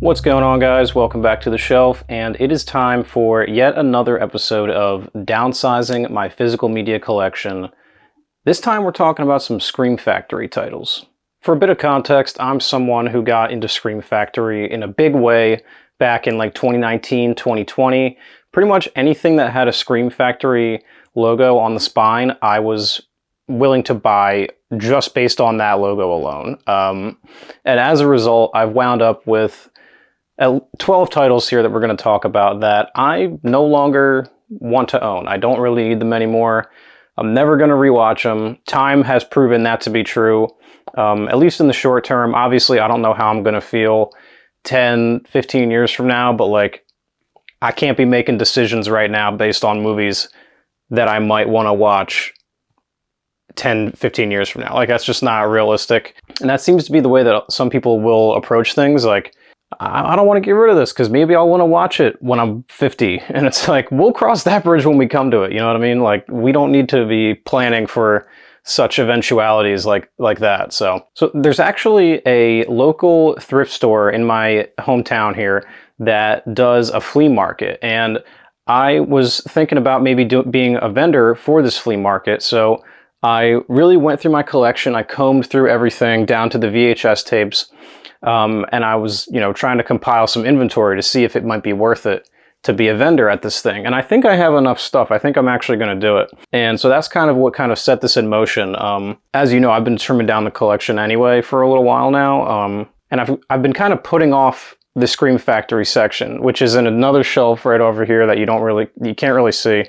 What's going on, guys? Welcome back to the shelf, and it is time for yet another episode of Downsizing my physical media collection. This time we're talking about some Scream Factory titles. For a bit of context, I'm someone who got into Scream Factory in a big way back in like 2019, 2020. Pretty much anything that had a Scream Factory logo on the spine, I was willing to buy just based on that logo alone. And as a result, I've wound up with 12 titles here that we're going to talk about that I no longer want to own. I don't really need them anymore. I'm never going to rewatch them. Time has proven that to be true, at least in the short term. Obviously, I don't know how I'm going to feel 10, 15 years from now, but like, I can't be making decisions right now based on movies that I might want to watch 10, 15 years from now. Like, that's just not realistic. And that seems to be the way that some people will approach things. Like, I don't want to get rid of this because maybe I'll want to watch it when I'm 50. And it's like, we'll cross that bridge when we come to it. You know what I mean? Like, we don't need to be planning for such eventualities like that. So there's actually a local thrift store in my hometown here that does a flea market. And I was thinking about maybe being a vendor for this flea market. So I really went through my collection. I combed through everything down to the VHS tapes. And I was, trying to compile some inventory to see if it might be worth it to be a vendor at this thing. And I think I have enough stuff. I think I'm actually going to do it. And so that's kind of what kind of set this in motion. As you know, I've been trimming down the collection anyway for a little while now. And I've been kind of putting off the Scream Factory section, which is in another shelf right over here that you can't really see.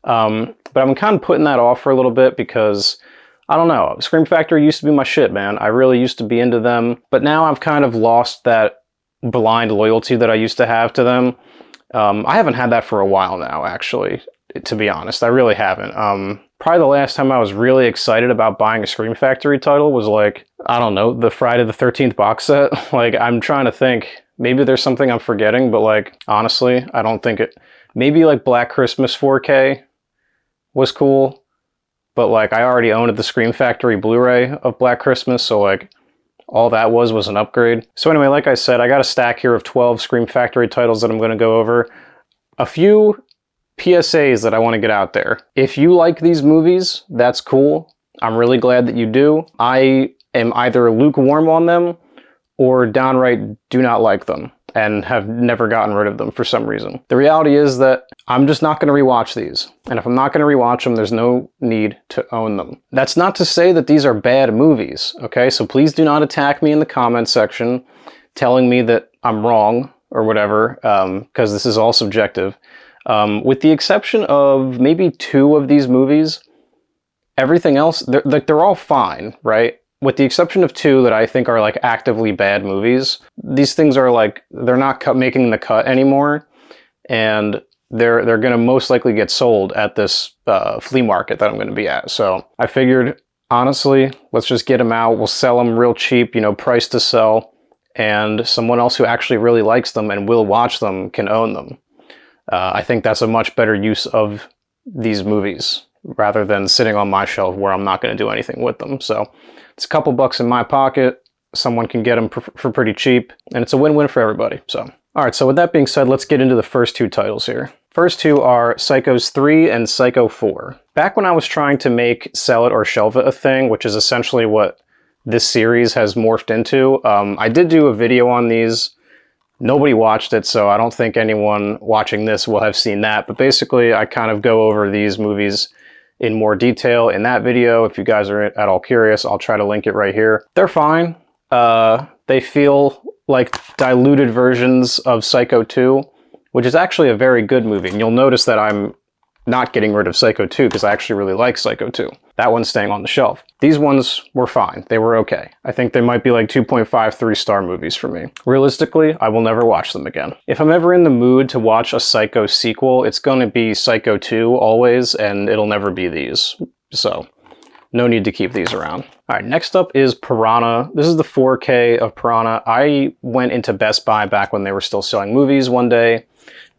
But I've been kind of putting that off for a little bit because I don't know. Scream Factory used to be my shit, man. I really used to be into them. But now I've kind of lost that blind loyalty that I used to have to them. I haven't had that for a while now, actually, to be honest. I really haven't. Probably the last time I was really excited about buying a Scream Factory title was like, I don't know, the Friday the 13th box set. Like, I'm trying to think. Maybe there's something I'm forgetting, but like, honestly, I don't think it... Maybe like Black Christmas 4K was cool. But like, I already owned the Scream Factory Blu-ray of Black Christmas, so like, all that was an upgrade. So anyway, like I said, I got a stack here of 12 Scream Factory titles that I'm going to go over. A few PSAs that I want to get out there. If you like these movies, that's cool. I'm really glad that you do. I am either lukewarm on them or downright do not like them and have never gotten rid of them for some reason. The reality is that I'm just not going to rewatch these. And if I'm not going to rewatch them, there's no need to own them. That's not to say that these are bad movies, okay? So please do not attack me in the comment section telling me that I'm wrong or whatever, because this is all subjective. With the exception of maybe 2 of these movies, everything else, they're all fine, right? With the exception of 2 that I think are like actively bad movies, these things are like, they're not making the cut anymore, and they're going to most likely get sold at this flea market that I'm going to be at. So I figured, honestly, let's just get them out. We'll sell them real cheap, price to sell, and someone else who actually really likes them and will watch them can own them. I think that's a much better use of these movies rather than sitting on my shelf where I'm not going to do anything with them. So it's a couple bucks in my pocket. Someone can get them for pretty cheap, and it's a win-win for everybody. So, all right. So with that being said, let's get into the first 2 titles here. First 2 are Psychos 3 and Psycho 4. Back when I was trying to make Sell It or Shelve It a thing, which is essentially what this series has morphed into, I did do a video on these. Nobody watched it, so I don't think anyone watching this will have seen that. But basically, I kind of go over these movies in more detail in that video. If you guys are at all curious, I'll try to link it right here. They're fine. They feel like diluted versions of Psycho 2, which is actually a very good movie. And you'll notice that I'm not getting rid of Psycho 2 because I actually really like Psycho 2. That one's staying on the shelf. These ones were fine. They were okay. I think they might be like 2.5, 3-star movies for me. Realistically, I will never watch them again. If I'm ever in the mood to watch a Psycho sequel, it's going to be Psycho 2 always, and it'll never be these. So, no need to keep these around. All right, next up is Piranha. This is the 4K of Piranha. I went into Best Buy back when they were still selling movies one day,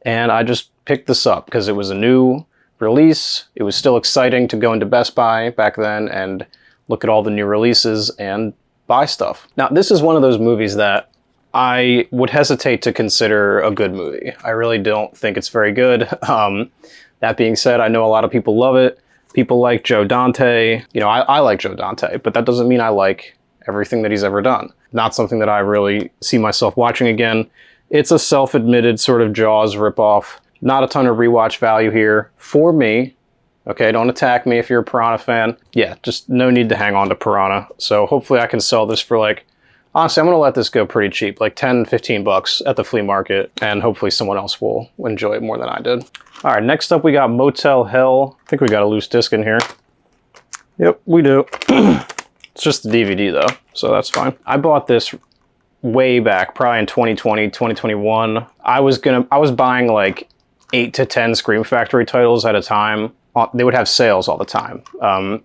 and I just picked this up because it was a new release. It was still exciting to go into Best Buy back then and look at all the new releases and buy stuff. Now, this is one of those movies that I would hesitate to consider a good movie. I really don't think it's very good. That being said, I know a lot of people love it. People like Joe Dante. You know, I like Joe Dante, but that doesn't mean I like everything that he's ever done. Not something that I really see myself watching again. It's a self-admitted sort of Jaws ripoff. Not a ton of rewatch value here for me. Okay, don't attack me if you're a Piranha fan. Yeah, just no need to hang on to Piranha. So hopefully I can sell this for like, honestly, I'm gonna let this go pretty cheap, like 10, 15 bucks at the flea market, and hopefully someone else will enjoy it more than I did. All right, next up we got Motel Hell. I think we got a loose disc in here. Yep, we do. It's just the DVD though, so that's fine. I bought this way back, probably in 2020, 2021. I was buying like 8 to 10 Scream Factory titles at a time. They would have sales all the time,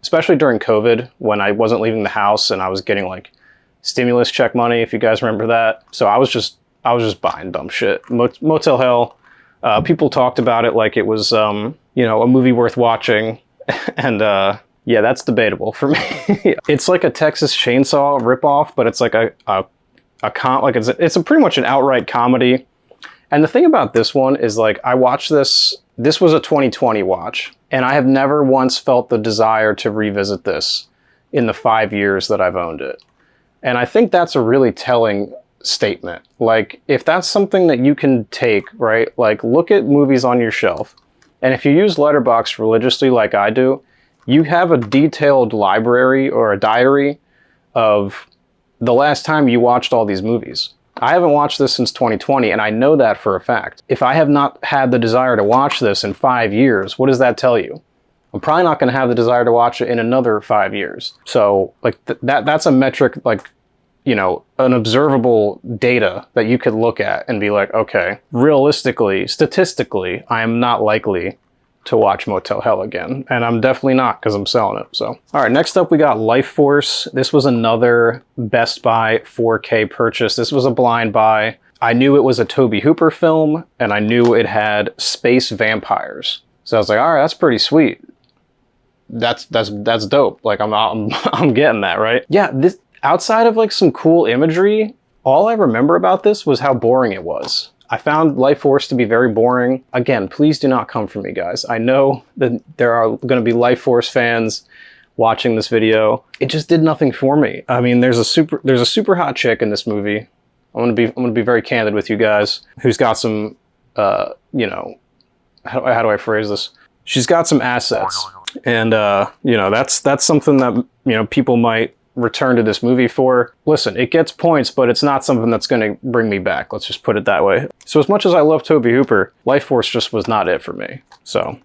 especially during COVID when I wasn't leaving the house and I was getting like stimulus check money, if you guys remember that. So I was just buying dumb shit. Motel Hell, people talked about it like it was, you know, a movie worth watching, and yeah, that's debatable for me. It's like a Texas Chainsaw ripoff, but it's like it's pretty much an outright comedy. And the thing about this one is, like, I watched this was a 2020 watch, and I have never once felt the desire to revisit this in the 5 years that I've owned it. And I think that's a really telling statement. Like, if that's something that you can take, right? Like, look at movies on your shelf, and if you use Letterboxd religiously like I do, you have a detailed library or a diary of the last time you watched all these movies. I haven't watched this since 2020, and I know that for a fact. If I have not had the desire to watch this in 5 years, what does that tell you? I'm probably not going to have the desire to watch it in another 5 years. So, like, that's a metric, like, you know, an observable data that you could look at and be like, okay, realistically, statistically, I am not likely to watch Motel Hell again. And I'm definitely not, because I'm selling it, so. All right, next up we got Lifeforce. This was another Best Buy 4K purchase. This was a blind buy. I knew it was a Tobe Hooper film, and I knew it had space vampires. So I was like, all right, that's pretty sweet. That's dope. Like, I'm getting that, right? Yeah, this, outside of like some cool imagery, all I remember about this was how boring it was. I found Lifeforce to be very boring. Again, please do not come for me, guys. I know that there are going to be Lifeforce fans watching this video. It just did nothing for me. I mean, there's a super hot chick in this movie. I'm gonna be very candid with you guys. Who's got some, you know, how do I phrase this? She's got some assets, and you know, that's something that, you know, people might return to this movie for. Listen, it gets points, but it's not something that's going to bring me back. Let's just put it that way. So as much as I love Tobe Hooper, Lifeforce just was not it for me. So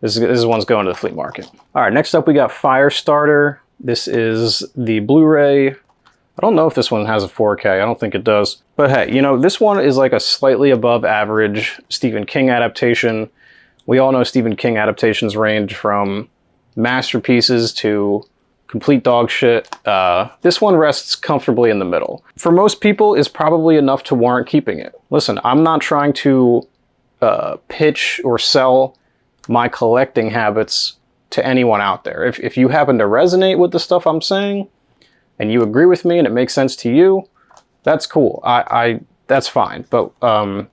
this one's going to the flea market. All right, next up we got Firestarter. This is the Blu-ray. I don't know if this one has a 4K. I don't think it does. But hey, you know, this one is like a slightly above average Stephen King adaptation. We all know Stephen King adaptations range from masterpieces to complete dog shit. This one rests comfortably in the middle. For most people, is probably enough to warrant keeping it. Listen, I'm not trying to pitch or sell my collecting habits to anyone out there. If you happen to resonate with the stuff I'm saying, and you agree with me and it makes sense to you, that's cool. That's fine. But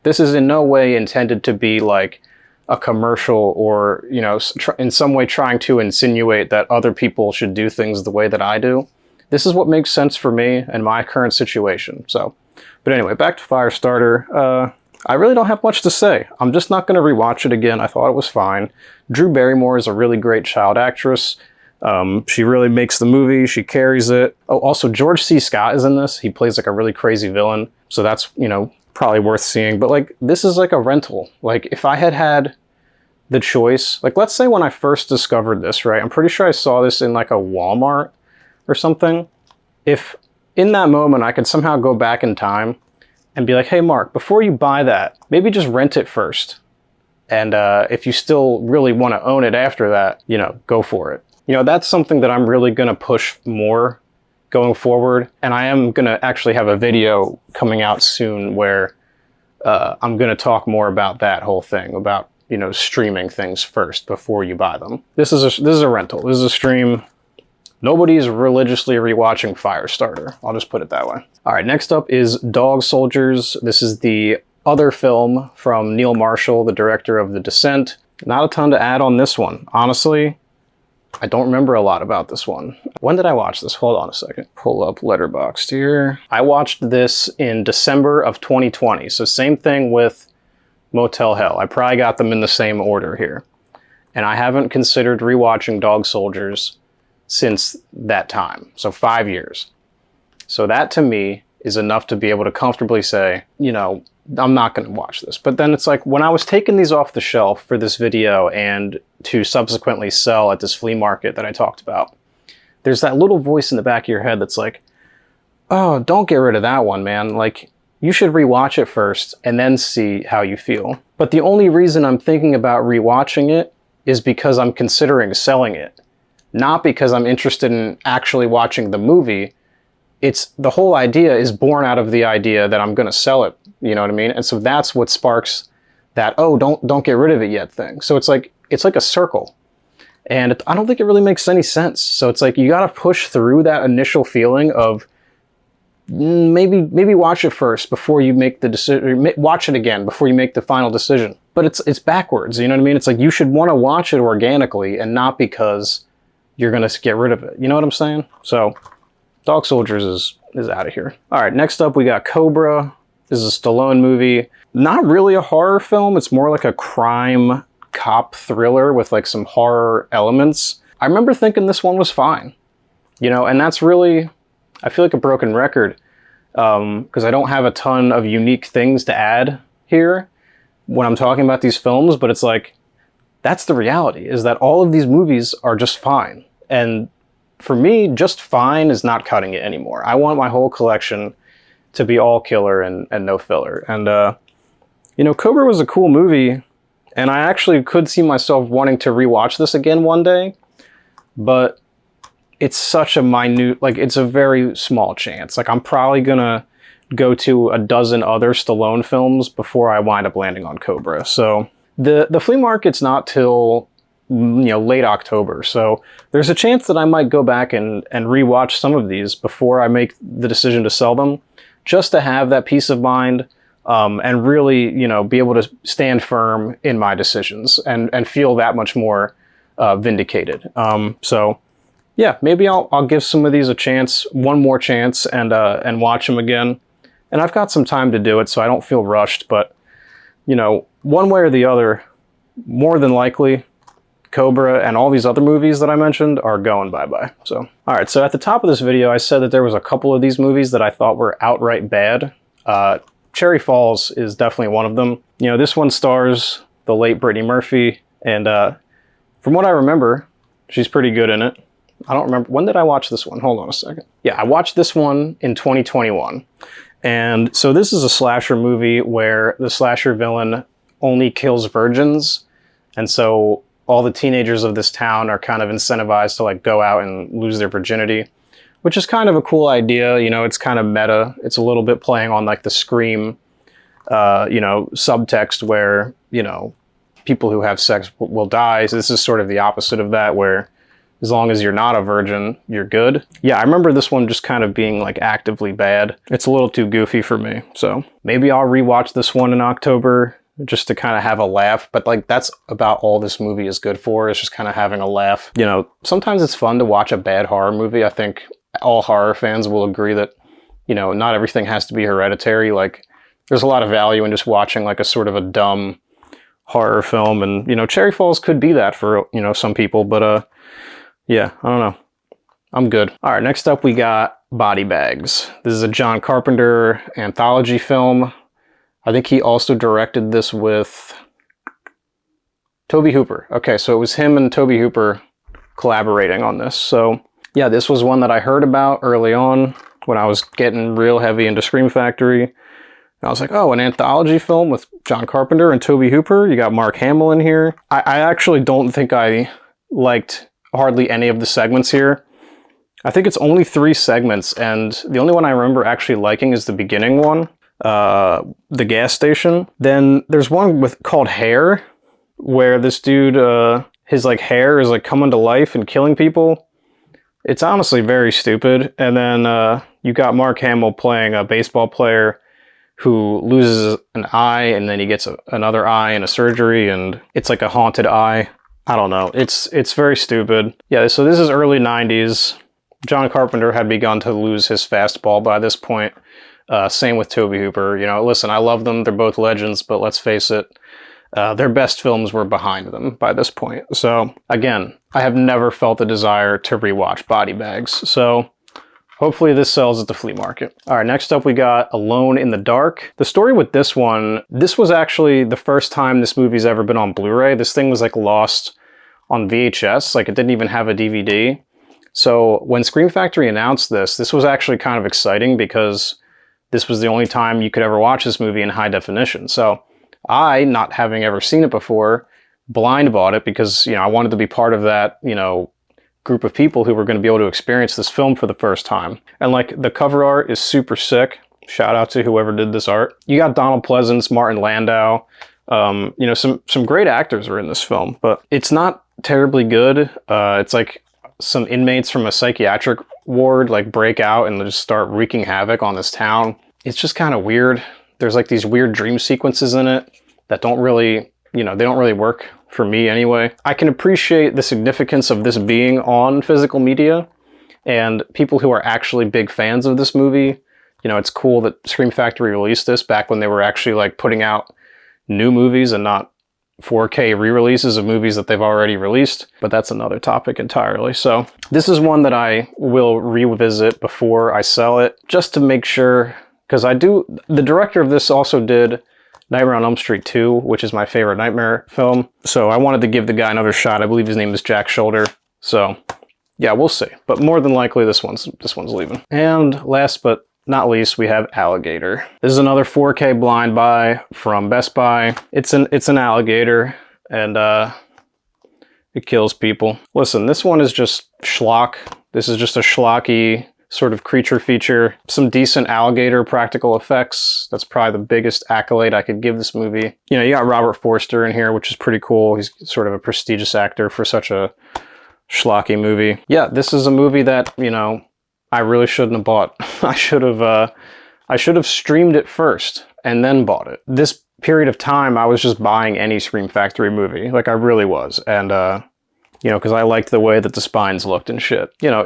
this is in no way intended to be like a commercial or, you know, in some way trying to insinuate that other people should do things the way that I do. This is what makes sense for me and my current situation. So, but anyway, back to Firestarter. I really don't have much to say. I'm just not going to rewatch it again. I thought it was fine. Drew Barrymore is a really great child actress. She really makes the movie. She carries it. Oh, also George C. Scott is in this. He plays like a really crazy villain. So that's, you know, probably worth seeing. But like, this is like a rental. Like, if I had the choice, like, let's say when I first discovered this, right? I'm pretty sure I saw this in like a Walmart or something. If in that moment I could somehow go back in time and be like, hey, Mark, before you buy that, maybe just rent it first. And if you still really want to own it after that, you know, go for it. You know, that's something that I'm really going to push more going forward. And I am going to actually have a video coming out soon where I'm going to talk more about that whole thing, about, you know, streaming things first before you buy them. This is a rental. This is a stream. Nobody's religiously rewatching Firestarter. I'll just put it that way. All right, next up is Dog Soldiers. This is the other film from Neil Marshall, the director of The Descent. Not a ton to add on this one. Honestly, I don't remember a lot about this one. When did I watch this? Hold on a second. Pull up Letterboxd here. I watched this in December of 2020. So same thing with Motel Hell. I probably got them in the same order here. And I haven't considered rewatching Dog Soldiers since that time. So 5 years. So that to me is enough to be able to comfortably say, you know, I'm not going to watch this. But then it's like, when I was taking these off the shelf for this video and to subsequently sell at this flea market that I talked about, there's that little voice in the back of your head that's like, oh, don't get rid of that one, man. Like, you should rewatch it first and then see how you feel. But the only reason I'm thinking about rewatching it is because I'm considering selling it. Not because I'm interested in actually watching the movie. It's the whole idea is born out of the idea that I'm going to sell it. You know what I mean? And so that's what sparks that, oh, don't get rid of it yet thing. So it's like a circle. And I don't think it really makes any sense. So it's like, you got to push through that initial feeling of maybe watch it first before you make the decision, watch it again before you make the final decision. But it's backwards. You know what I mean? It's like, you should want to watch it organically and not because you're going to get rid of it. You know what I'm saying? So Dog Soldiers is out of here. All right, next up we got Cobra. This is a Stallone movie. Not really a horror film. It's more like a crime cop thriller with like some horror elements. I remember thinking this one was fine. You know, and that's really, I feel like a broken record because I don't have a ton of unique things to add here when I'm talking about these films, but it's like, that's the reality, is that all of these movies are just fine. And for me, just fine is not cutting it anymore. I want my whole collection to be all killer and no filler. And, you know, Cobra was a cool movie, and I actually could see myself wanting to rewatch this again one day, but it's such a minute, like, it's a very small chance. Like, I'm probably gonna go to a dozen other Stallone films before I wind up landing on Cobra. So the flea market's not till, you know, late October. So there's a chance that I might go back and rewatch some of these before I make the decision to sell them, just to have that peace of mind and really, you know, be able to stand firm in my decisions and feel that much more vindicated. So yeah, maybe I'll give some of these a chance, one more chance, and watch them again. And I've got some time to do it, so I don't feel rushed. But, you know, one way or the other, more than likely, Cobra and all these other movies that I mentioned are going bye-bye. So, all right, so at the top of this video, I said that there was a couple of these movies that I thought were outright bad. Cherry Falls is definitely one of them. You know, this one stars the late Brittany Murphy, and from what I remember, she's pretty good in it. I don't remember, when did I watch this one? Hold on a second. Yeah, I watched this one in 2021. And so this is a slasher movie where the slasher villain only kills virgins. And so all the teenagers of this town are kind of incentivized to like go out and lose their virginity, which is kind of a cool idea. You know, it's kind of meta. It's a little bit playing on like the Scream, you know, subtext where, you know, people who have sex will die. So this is sort of the opposite of that, where as long as you're not a virgin, you're good. Yeah, I remember this one just kind of being like actively bad. It's a little too goofy for me. So maybe I'll rewatch this one in October just to kind of have a laugh. But like, that's about all this movie is good for, is just kind of having a laugh. You know, sometimes it's fun to watch a bad horror movie. I think all horror fans will agree that, you know, not everything has to be Hereditary. Like, there's a lot of value in just watching like a sort of a dumb horror film. And, you know, Cherry Falls could be that for, you know, some people, but yeah, I don't know. I'm good. All right, next up we got Body Bags. This is a John Carpenter anthology film. I think he also directed this with Tobe Hooper. Okay, so it was him and Tobe Hooper collaborating on this. So yeah, this was one that I heard about early on when I was getting real heavy into Scream Factory. And I was like, oh, an anthology film with John Carpenter and Tobe Hooper? You got Mark Hamill in here. I actually don't think I liked hardly any of the segments here. I think it's only 3 segments, and the only one I remember actually liking is the beginning one, the gas station. Then there's one called Hair, where this dude, his like hair is like coming to life and killing people. It's honestly very stupid. And then you got Mark Hamill playing a baseball player who loses an eye, and then he gets another eye in a surgery, and it's like a haunted eye. I don't know. It's very stupid. Yeah, so this is early 90s. John Carpenter had begun to lose his fastball by this point. Same with Tobe Hooper. You know, listen, I love them. They're both legends, but let's face it, their best films were behind them by this point. So, again, I have never felt a desire to rewatch Body Bags. So, hopefully this sells at the flea market. All right, next up we got Alone in the Dark. The story with this one, this was actually the first time this movie's ever been on Blu-ray. This thing was like lost on VHS, like it didn't even have a DVD. So when Scream Factory announced this was actually kind of exciting because this was the only time you could ever watch this movie in high definition. So I, not having ever seen it before, blind bought it because, you know, I wanted to be part of that, you know, group of people who were going to be able to experience this film for the first time. And like the cover art is super sick. Shout out to whoever did this art. You got Donald Pleasance, Martin Landau. You know, some great actors are in this film, but it's not terribly good. It's like some inmates from a psychiatric ward like break out and just start wreaking havoc on this town. It's just kind of weird. There's like these weird dream sequences in it that don't really, you know, they don't really work for me anyway. I can appreciate the significance of this being on physical media, and people who are actually big fans of this movie, you know, it's cool that Scream Factory released this back when they were actually like putting out new movies and not 4K re-releases of movies that they've already released, but that's another topic entirely. So this is one that I will revisit before I sell it, just to make sure, because the director of this also did Nightmare on Elm Street 2, which is my favorite Nightmare film. So I wanted to give the guy another shot. I believe his name is Jack Shoulder. So yeah, we'll see. But more than likely this one's leaving. And last but not least, we have Alligator. This is another 4K blind buy from Best Buy. It's an alligator, and it kills people. Listen, this one is just schlock. This is just a schlocky sort of creature feature. Some decent alligator practical effects. That's probably the biggest accolade I could give this movie. You know, you got Robert Forster in here, which is pretty cool. He's sort of a prestigious actor for such a schlocky movie. Yeah, this is a movie that, you know, I really shouldn't have bought. I should have streamed it first and then bought it. This period of time, I was just buying any Scream Factory movie. Like, I really was. And, you know, because I liked the way that the spines looked and shit. You know,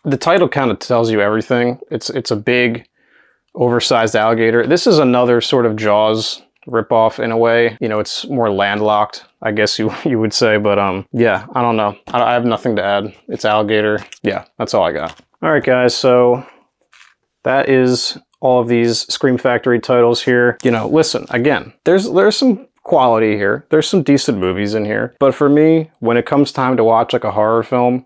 the title kind of tells you everything. It's a big, oversized alligator. This is another sort of Jaws ripoff in a way. You know, it's more landlocked, I guess you would say. But yeah, I don't know. I have nothing to add. It's alligator. Yeah, that's all I got. All right, guys. So that is all of these Scream Factory titles here. You know, listen, again, there's some quality here. There's some decent movies in here. But for me, when it comes time to watch like a horror film,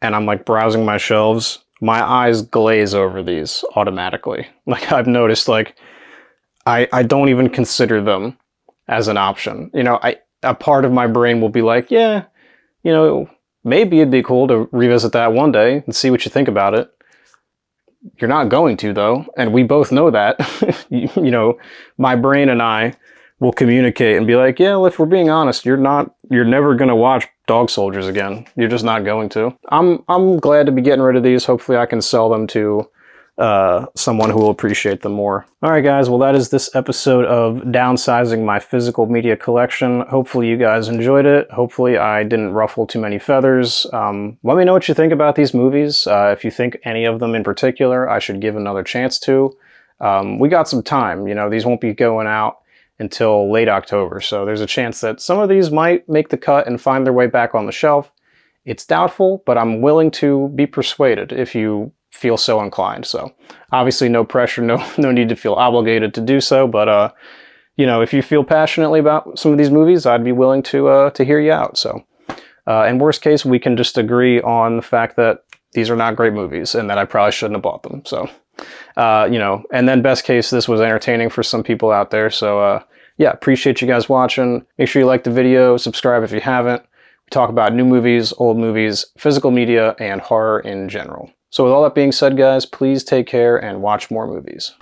and I'm like browsing my shelves, my eyes glaze over these automatically. Like, I've noticed, like, I don't even consider them as an option. You know, a part of my brain will be like, yeah, you know, maybe it'd be cool to revisit that one day and see what you think about it. You're not going to, though, and we both know that. You know, my brain and I will communicate and be like, yeah, well, if we're being honest, you're never going to watch Dog Soldiers again. You're just not going to. I'm glad to be getting rid of these. Hopefully I can sell them to someone who will appreciate them more. All right, guys. Well, that is this episode of Downsizing my physical media collection. Hopefully you guys enjoyed it. Hopefully I didn't ruffle too many feathers. Let me know what you think about these movies. If you think any of them in particular I should give another chance to. We got some time. You know, these won't be going out until late October, so there's a chance that some of these might make the cut and find their way back on the shelf. It's doubtful, but I'm willing to be persuaded if you feel so inclined. So obviously no pressure, no need to feel obligated to do so, but you know, if you feel passionately about some of these movies, I'd be willing to hear you out. So in worst case, we can just agree on the fact that these are not great movies and that I probably shouldn't have bought them. So you know, and then best case, this was entertaining for some people out there. So yeah, appreciate you guys watching. Make sure you like the video, subscribe if you haven't. We talk about new movies, old movies, physical media, and horror in general. So with all that being said, guys, please take care and watch more movies.